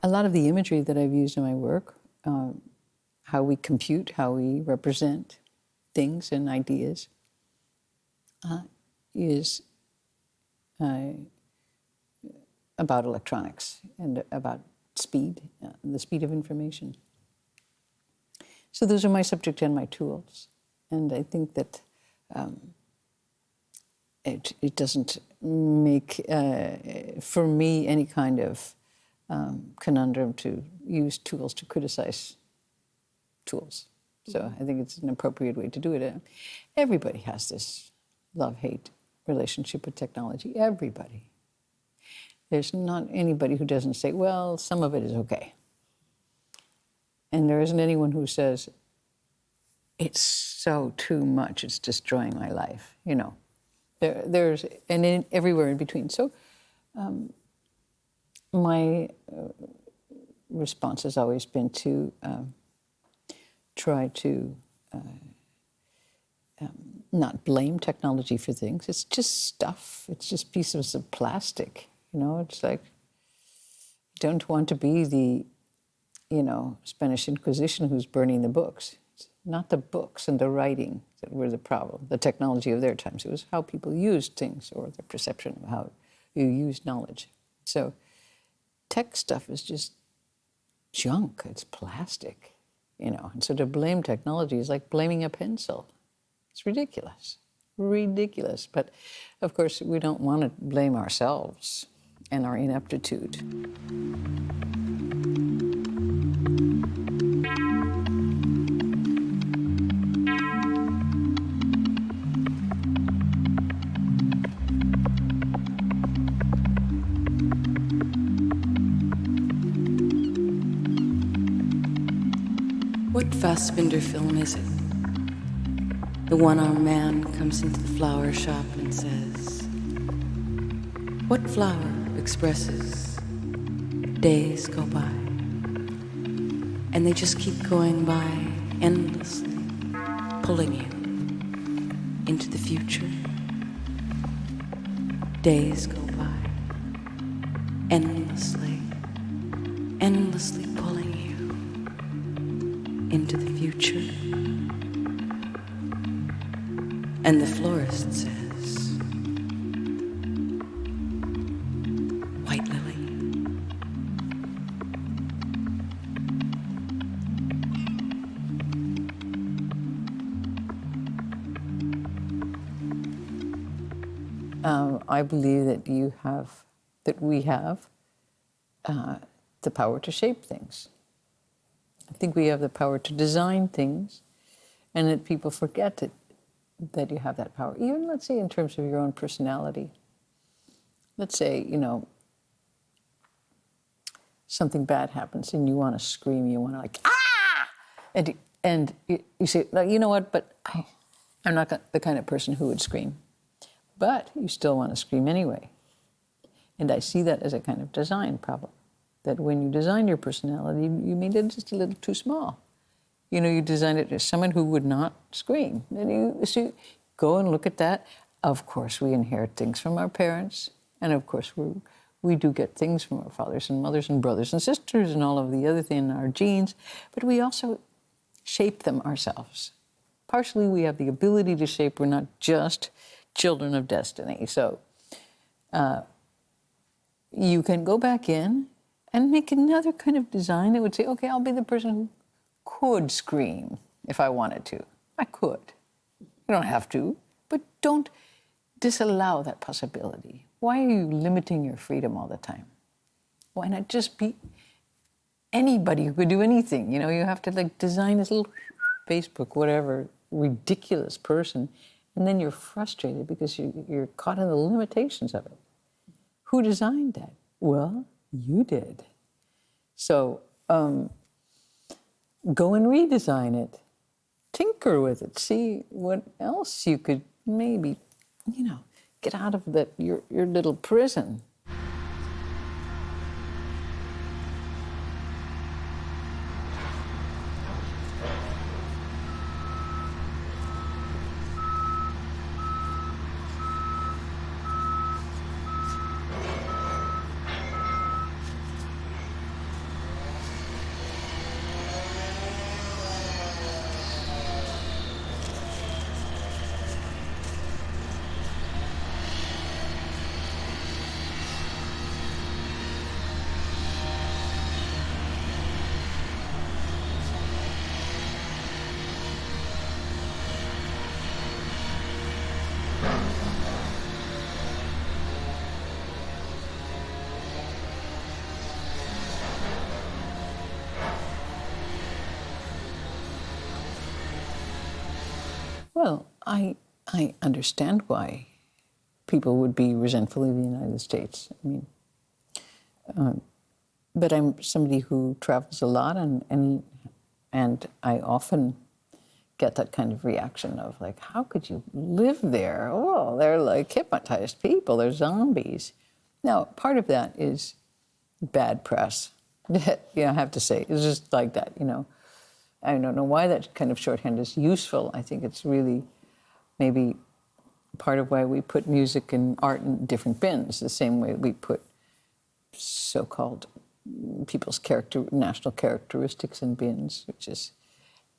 a lot of the imagery that I've used in my work, how we compute, how we represent things and ideas, is about electronics and about speed, the speed of information. So those are my subject and my tools. And I think that it doesn't make, for me, any kind of conundrum to use tools to criticize tools. So I think it's an appropriate way to do it. Everybody has this love-hate relationship with technology. Everybody. There's not anybody who doesn't say, well, some of it is okay. And there isn't anyone who says, it's so too much, it's destroying my life, you know. There's, and everywhere in between. So my response has always been to try to not blame technology for things. It's just stuff. It's just pieces of plastic. You know, it's like, you don't want to be the, you know, Spanish Inquisition who's burning the books. It's not the books and the writing that were the problem, the technology of their times. It was how people used things or the perception of how you use knowledge. So tech stuff is just junk. It's plastic, you know. And so to blame technology is like blaming a pencil. It's ridiculous, ridiculous. But of course, we don't want to blame ourselves and our ineptitude. What Fassbinder film is it? The one-armed man comes into the flower shop and says, what flower expresses days go by? And they just keep going by endlessly, pulling you into the future. Days go by, endlessly, endlessly pulling you into the future. And the florist says, white lily. I believe that we have the power to shape things. I think we have the power to design things, and that people forget that you have that power. Even, let's say, in terms of your own personality. Let's say, you know, something bad happens and you want to scream, you want to like, ah! And you say, like, you know what, but I'm not the kind of person who would scream. But you still want to scream anyway. And I see that as a kind of design problem. That when you design your personality, you made it just a little too small. You know, you designed it as someone who would not scream. And so you go and look at that. Of course, we inherit things from our parents. And of course, we do get things from our fathers and mothers and brothers and sisters and all of the other things in our genes. But we also shape them ourselves. Partially, we have the ability to shape. We're not just children of destiny. So you can go back in and make another kind of design that would say, okay, I'll be the person who could scream if I wanted to. I could. You don't have to, but don't disallow that possibility. Why are you limiting your freedom all the time? Why not just be anybody who could do anything? You know, you have to like design this little Facebook, whatever, ridiculous person, and then you're frustrated because you're caught in the limitations of it. Who designed that? Well, you did. So go and redesign it. Tinker with it. See what else you could maybe, you know, get out of your little prison. Well, I understand why people would be resentful of the United States. I mean, but I'm somebody who travels a lot, and I often get that kind of reaction of like, how could you live there? Oh, they're like hypnotized people. They're zombies. Now, part of that is bad press. I have to say, it's just like that. I don't know why that kind of shorthand is useful. I think it's really maybe part of why we put music and art in different bins, the same way we put so-called people's national characteristics in bins, which is,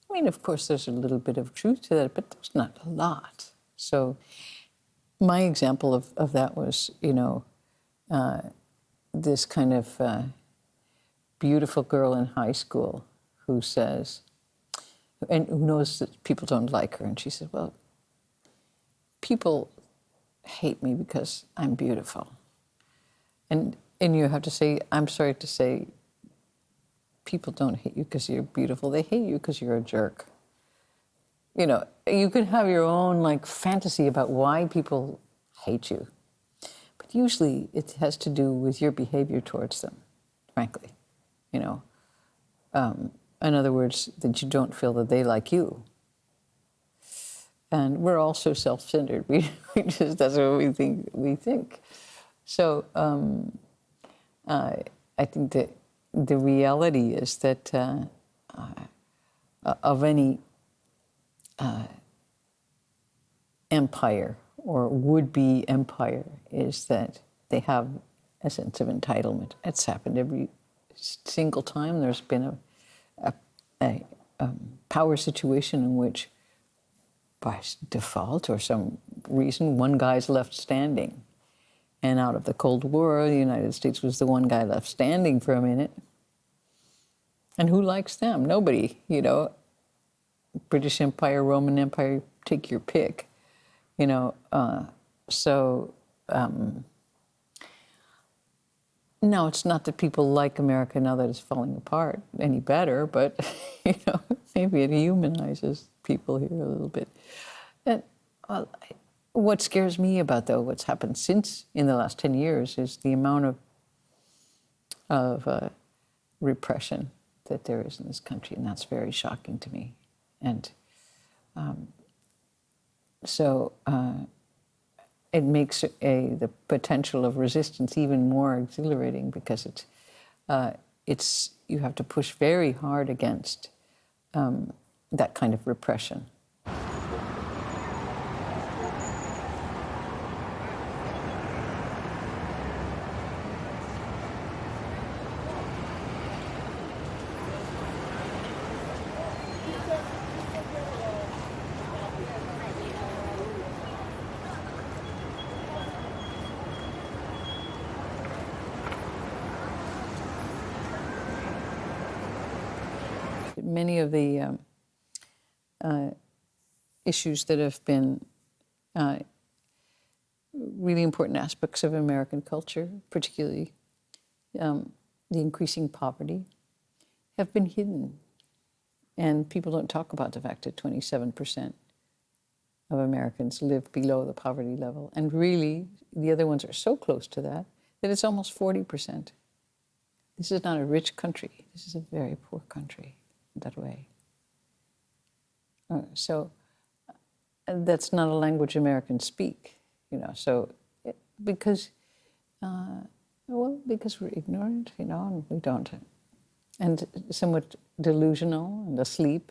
I mean, of course, there's a little bit of truth to that, but there's not a lot. So my example of that was, this kind of beautiful girl in high school who says, and who knows that people don't like her, and she said, well, people hate me because I'm beautiful. And you have to say, I'm sorry to say, people don't hate you because you're beautiful. They hate you because you're a jerk. You could have your own like fantasy about why people hate you. But usually it has to do with your behavior towards them, frankly. In other words, that you don't feel that they like you. And we're all so self-centered. We just, that's what we think. So I think that the reality is that of any empire or would-be empire is that they have a sense of entitlement. It's happened every single time there's been a power situation in which, by default or some reason, one guy's left standing. And out of the Cold War, the United States was the one guy left standing for a minute. And who likes them? Nobody, British Empire, Roman Empire, take your pick, No, it's not that people like America now that it's falling apart any better, but, maybe it humanizes people here a little bit. And what scares me about, though, what's happened since in the last 10 years is the amount of repression that there is in this country, and that's very shocking to me. And so it makes the potential of resistance even more exhilarating because it's you have to push very hard against that kind of repression. Many of the issues that have been really important aspects of American culture, particularly the increasing poverty, have been hidden. And people don't talk about the fact that 27% of Americans live below the poverty level. And really, the other ones are so close to that it's almost 40%. This is not a rich country. This is a very poor country in that way. So that's not a language Americans speak, because we're ignorant, and we don't, and somewhat delusional and asleep.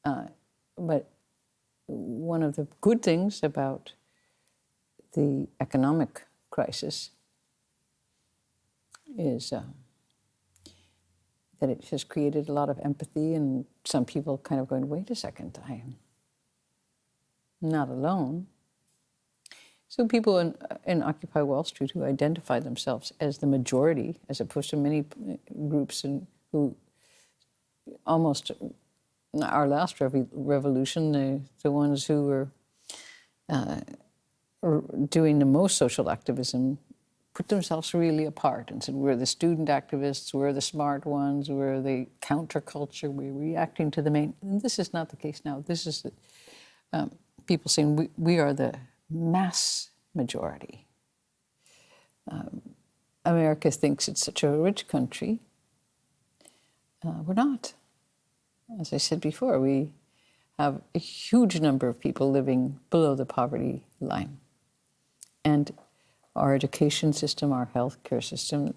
But one of the good things about the economic crisis is that it has created a lot of empathy, and some people kind of going, wait a second, I'm not alone. So people in Occupy Wall Street who identify themselves as the majority, as opposed to many groups who almost, our last revolution, the ones who were doing the most social activism, put themselves really apart and said, we're the student activists, we're the smart ones, we're the counterculture, we're reacting to the main. And this is not the case now. This is people saying we are the mass majority. America thinks it's such a rich country. We're not. As I said before, we have a huge number of people living below the poverty line. And our education system, our healthcare system,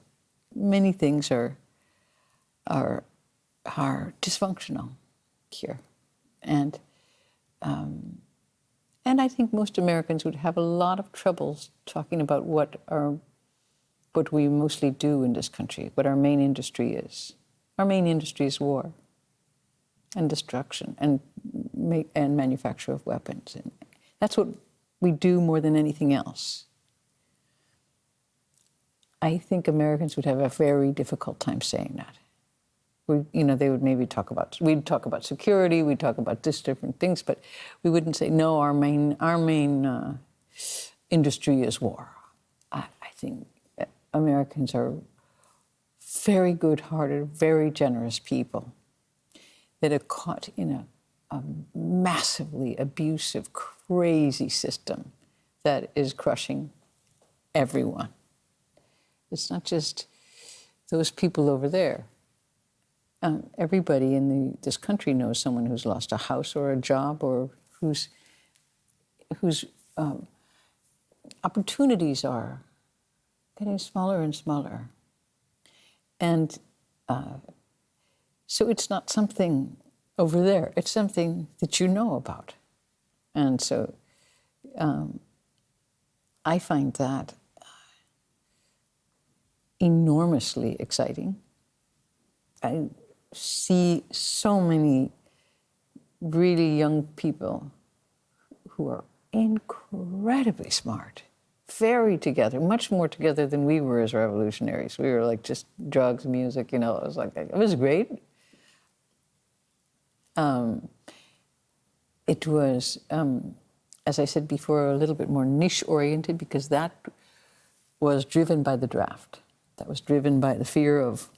many things are dysfunctional here. And I think most Americans would have a lot of troubles talking about what we mostly do in this country, what our main industry is. Our main industry is war and destruction and manufacture of weapons. And that's what we do more than anything else. I think Americans would have a very difficult time saying that. They would maybe we'd talk about security, we'd talk about this different things, but we wouldn't say, no, our main industry is war. I think Americans are very good-hearted, very generous people that are caught in a massively abusive, crazy system that is crushing everyone. It's not just those people over there. Everybody in this country knows someone who's lost a house or a job, or whose opportunities are getting smaller and smaller. And so it's not something over there. It's something that you know about. And so I find that enormously exciting. I see so many really young people who are incredibly smart, very together, much more together than we were as revolutionaries. We were like just drugs, music, it was like, it was great. It was, as I said before, a little bit more niche-oriented because that was driven by the draft. That was driven by the fear of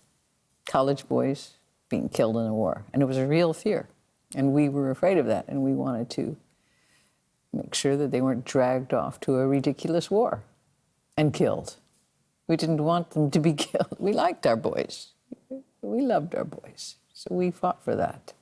college boys being killed in a war. And it was a real fear. And we were afraid of that. And we wanted to make sure that they weren't dragged off to a ridiculous war and killed. We didn't want them to be killed. We liked our boys. We loved our boys. So we fought for that.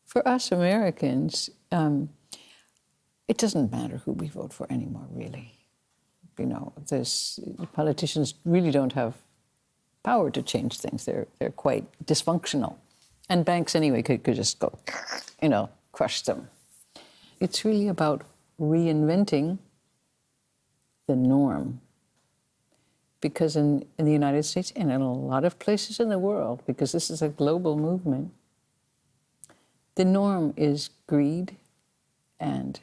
For us Americans, it doesn't matter who we vote for anymore, really. Politicians really don't have power to change things. They're quite dysfunctional. And banks, anyway, could just go, crush them. It's really about reinventing the norm. Because in the United States and in a lot of places in the world, because this is a global movement, the norm is greed and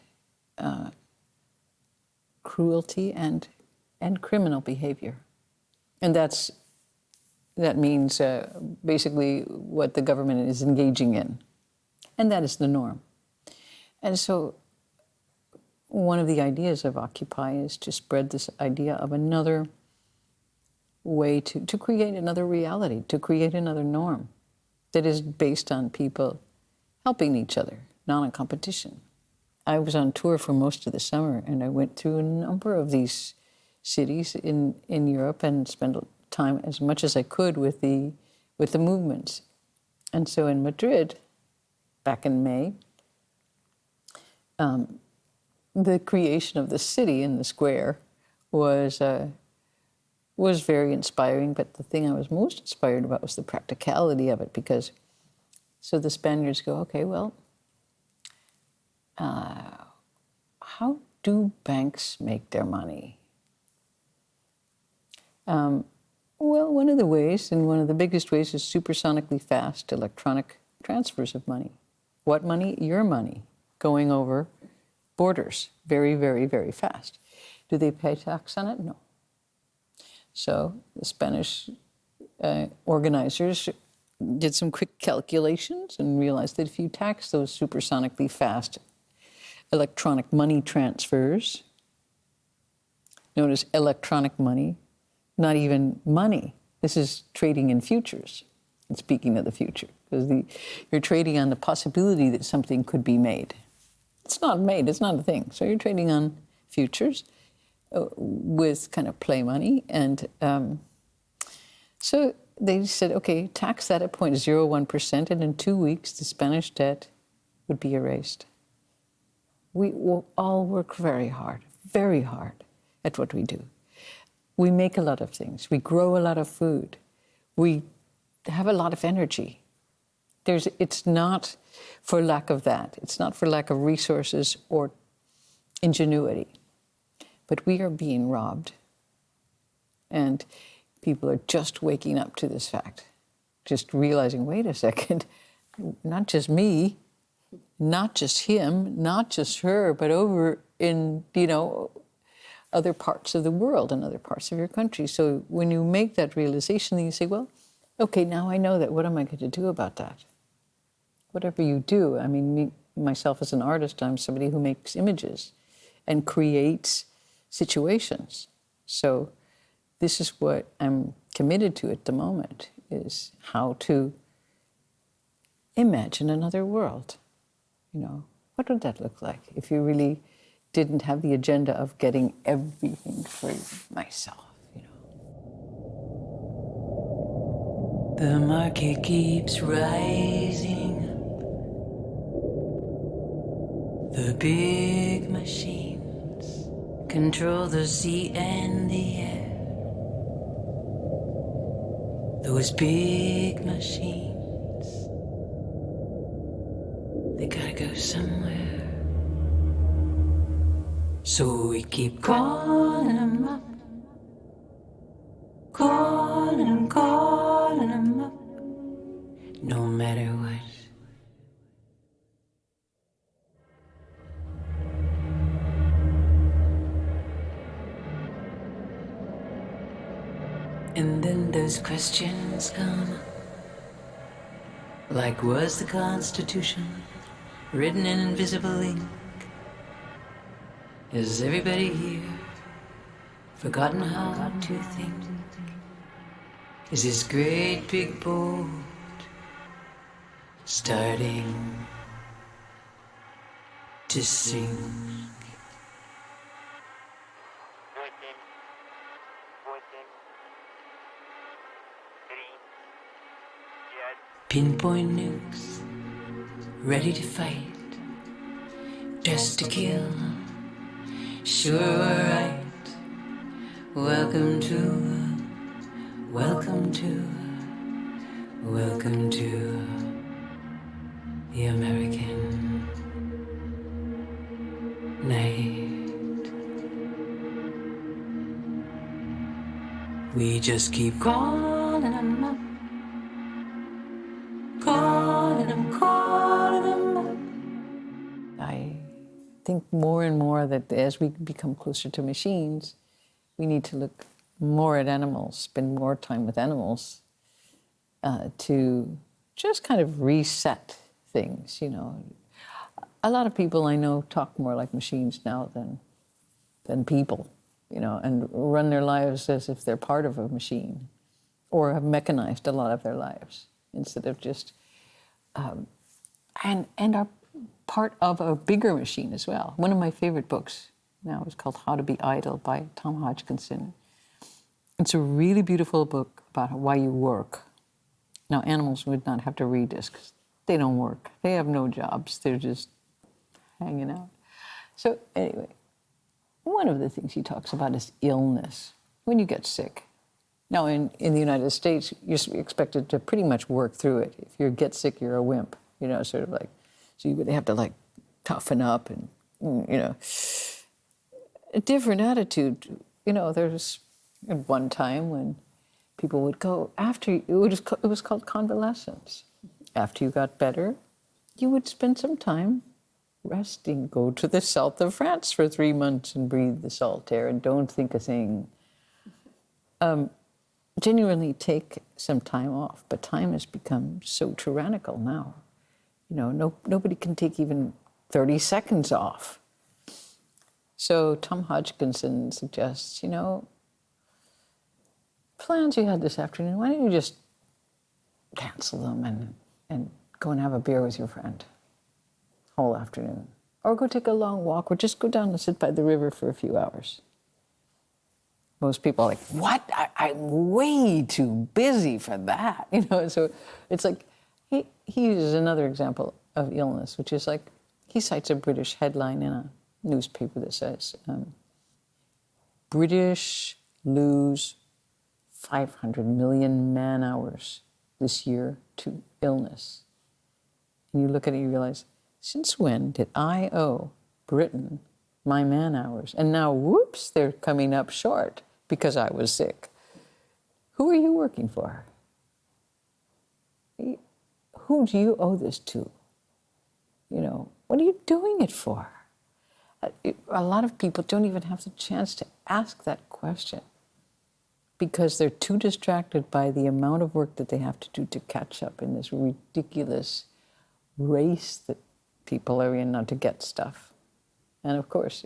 cruelty and criminal behavior. And that means basically what the government is engaging in. And that is the norm. And so one of the ideas of Occupy is to spread this idea of another way to create another reality, to create another norm that is based on people helping each other, not in competition. I was on tour for most of the summer, and I went through a number of these cities in Europe and spent time as much as I could with the movements. And so in Madrid, back in May, the creation of the city in the square was very inspiring, but the thing I was most inspired about was the practicality of it, because so the Spaniards go, okay, well, how do banks make their money? Well, one of the ways, and one of the biggest ways, is supersonically fast electronic transfers of money. What money? Your money, going over borders very, very, very fast. Do they pay tax on it? No. So the Spanish organizers did some quick calculations and realized that if you tax those supersonically fast electronic money transfers, known as electronic money, not even money. This is trading in futures. And speaking of the future, because you're trading on the possibility that something could be made. It's not made, it's not a thing. So you're trading on futures with kind of play money. And so they said, okay, tax that at 0.01%, and in 2 weeks, the Spanish debt would be erased. We will all work very hard at what we do. We make a lot of things. We grow a lot of food. We have a lot of energy. It's not for lack of that. It's not for lack of resources or ingenuity. But we are being robbed. And people are just waking up to this fact. Just realizing, wait a second, not just me, not just him, not just her, but over in, other parts of the world and other parts of your country. So when you make that realization, then you say, well, okay, now I know that. What am I going to do about that? Whatever you do, I mean, myself as an artist, I'm somebody who makes images and creates situations. So this is what I'm committed to at the moment, is how to imagine another world. What would that look like if you really didn't have the agenda of getting everything for myself, The market keeps rising. The big machines control the sea and the air. Those big machines, they gotta go somewhere. So we keep calling them up, calling them up, no matter what. And then those questions come, like, was the Constitution written in invisible ink? Is everybody here forgotten how to think? Is this great big boat starting to sink? Pinpoint nukes, ready to fight, just to kill. Sure, right. Welcome to the American night. We just keep calling them up, calling them up. I think more and more that as we become closer to machines, we need to look more at animals, spend more time with animals, to just kind of reset things, A lot of people I know talk more like machines now than people, and run their lives as if they're part of a machine, or have mechanized a lot of their lives instead of just, and are part of a bigger machine as well. One of my favorite books now is called How to Be Idle by Tom Hodgkinson. It's a really beautiful book about why you work. Now, animals would not have to read this because they don't work. They have no jobs. They're just hanging out. So anyway, one of the things he talks about is illness, when you get sick. Now, in the United States, you're expected to pretty much work through it. If you get sick, you're a wimp, sort of like, so you would have to toughen up and, a different attitude. There's At one time when people would go, it was called convalescence. After you got better, you would spend some time resting, go to the south of France for 3 months and breathe the salt air and don't think a thing. Genuinely take some time off, but time has become so tyrannical now. Nobody can take even 30 seconds off. So Tom Hodgkinson suggests, plans you had this afternoon, why don't you just cancel them and go and have a beer with your friend whole afternoon? Or go take a long walk, or just go down and sit by the river for a few hours. Most people are like, what? I'm way too busy for that. So it's like, he uses another example of illness, which is like, he cites a British headline in a newspaper that says, British lose 500 million man-hours this year to illness. And you look at it, you realize, since when did I owe Britain my man-hours? And now, whoops, they're coming up short because I was sick. Who are you working for? Who do you owe this to? What are you doing it for? A lot of people don't even have the chance to ask that question because they're too distracted by the amount of work that they have to do to catch up in this ridiculous race that people are in now to get stuff. And of course,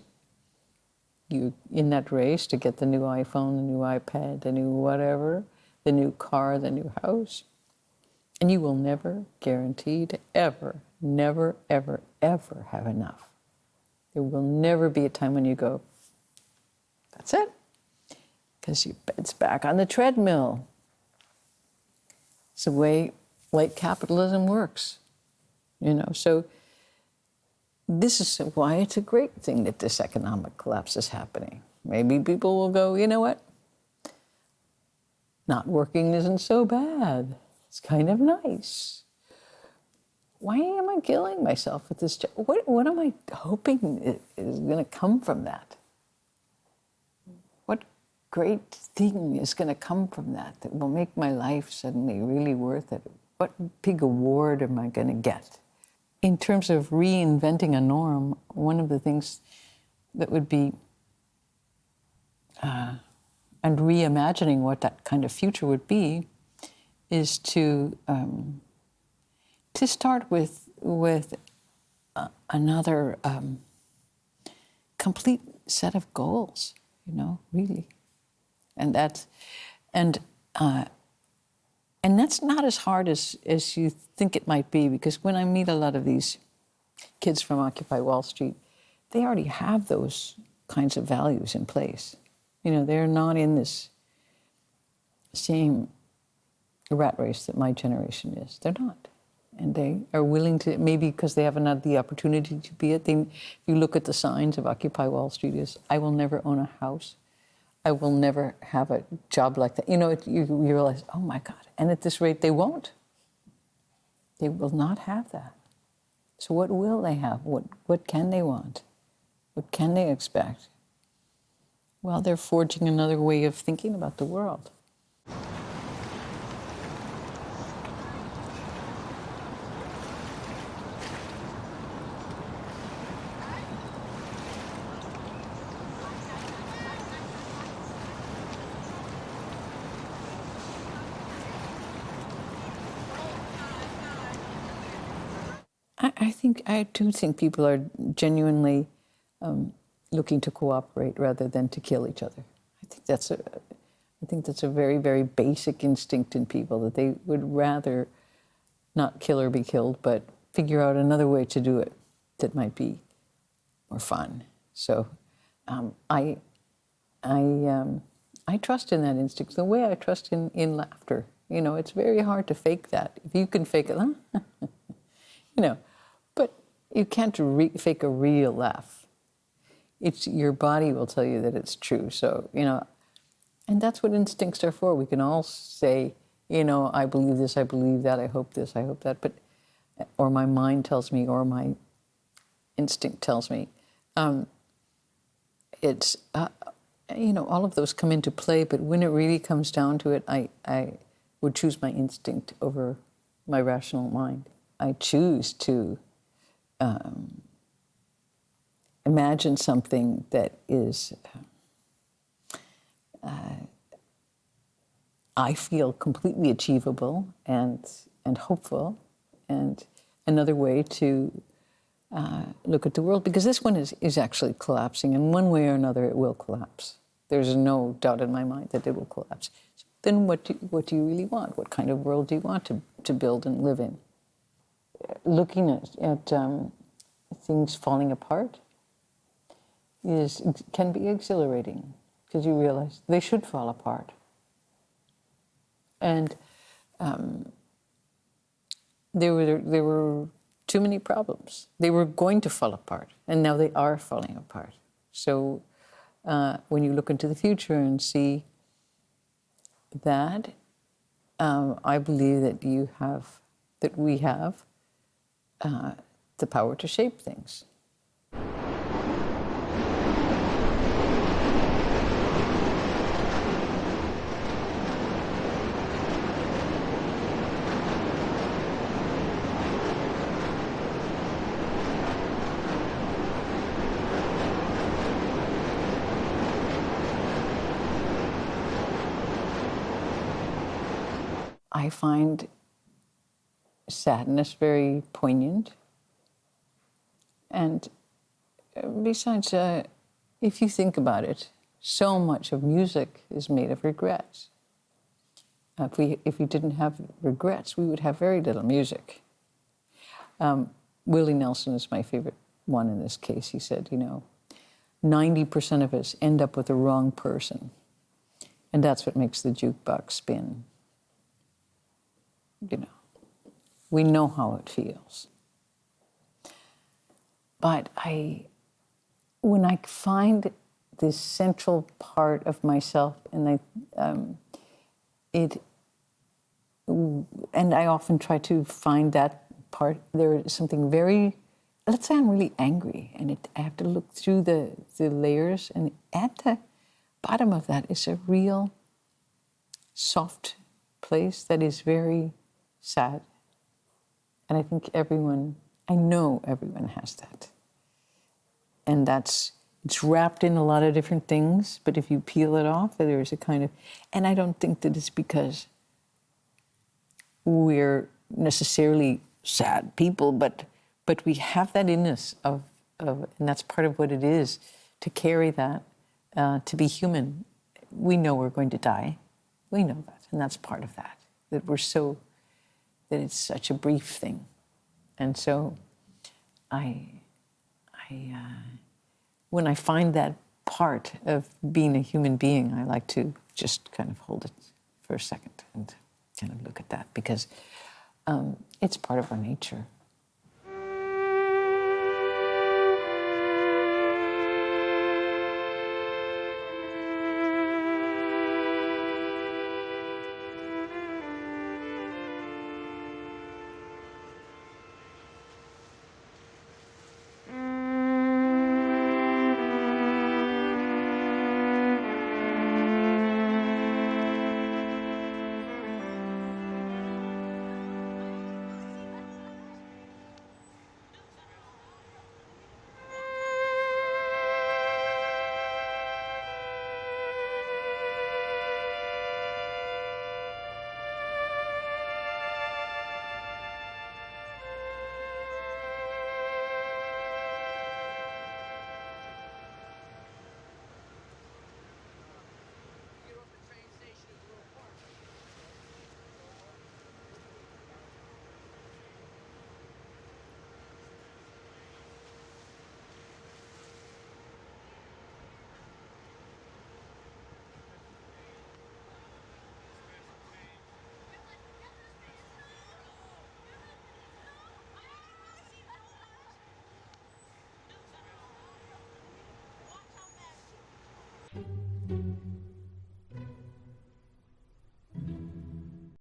you in that race to get the new iPhone, the new iPad, the new whatever, the new car, the new house. And you will never guarantee to never, ever, ever have enough. There will never be a time when you go, that's it, because it's back on the treadmill. It's the way late capitalism works, So this is why it's a great thing that this economic collapse is happening. Maybe people will go, you know what? Not working isn't so bad. It's kind of nice. Why am I killing myself with this job? What am I hoping is going to come from that? What great thing is going to come from that will make my life suddenly really worth it? What big award am I going to get? In terms of reinventing a norm, one of the things that would be, and reimagining what that kind of future would be, is to start with another complete set of goals, really, and that's not as hard as you think it might be, because when I meet a lot of these kids from Occupy Wall Street, they already have those kinds of values in place. They're not in this same rat race that my generation is. They're not. And they are willing to, maybe because they haven't had the opportunity to be it. If you look at the signs of Occupy Wall Street, is I will never own a house. I will never have a job like that. You realize, oh my God. And at this rate, they won't. They will not have that. So what will they have? What can they want? What can they expect? Well, they're forging another way of thinking about the world. I do think people are genuinely looking to cooperate rather than to kill each other. I think that's a very, very basic instinct in people, that they would rather not kill or be killed, but figure out another way to do it that might be more fun. So I trust in that instinct, the way I trust in laughter. It's very hard to fake that. If you can fake it, but you can't fake a real laugh. Your body will tell you that it's true. So, and that's what instincts are for. We can all say, I believe this, I believe that, I hope this, I hope that, or my mind tells me, or my instinct tells me. And all of those come into play, but when it really comes down to it, I would choose my instinct over my rational mind. I choose to imagine something that is, I feel completely achievable and hopeful, and another way to look at the world, because this one is actually collapsing, and one way or another it will collapse. There's no doubt in my mind that it will collapse. So then what do you really want? What kind of world do you want to build and live in? Looking at things falling apart can be exhilarating, because you realize they should fall apart. And there were too many problems. They were going to fall apart, and now they are falling apart. So when you look into the future and see that, I believe that we have the power to shape things. I find sadness very poignant. And besides, if you think about it, so much of music is made of regrets. If we didn't have regrets, we would have very little music. Willie Nelson is my favorite one in this case. He said, 90% of us end up with the wrong person. And that's what makes the jukebox spin. We know how it feels. But when I find this central part of myself, and I often try to find that part, there is something very, let's say I'm really angry, and I have to look through the layers, and at the bottom of that is a real soft place that is very sad. And I think I know everyone has that. And it's wrapped in a lot of different things, but if you peel it off, there's a kind of, and I don't think that it's because we're necessarily sad people, but we have that in us and that's part of what it is, to carry that, to be human. We know we're going to die. We know that, and that's part of that that it's such a brief thing. And so when I find that part of being a human being, I like to just kind of hold it for a second and kind of look at that, because it's part of our nature.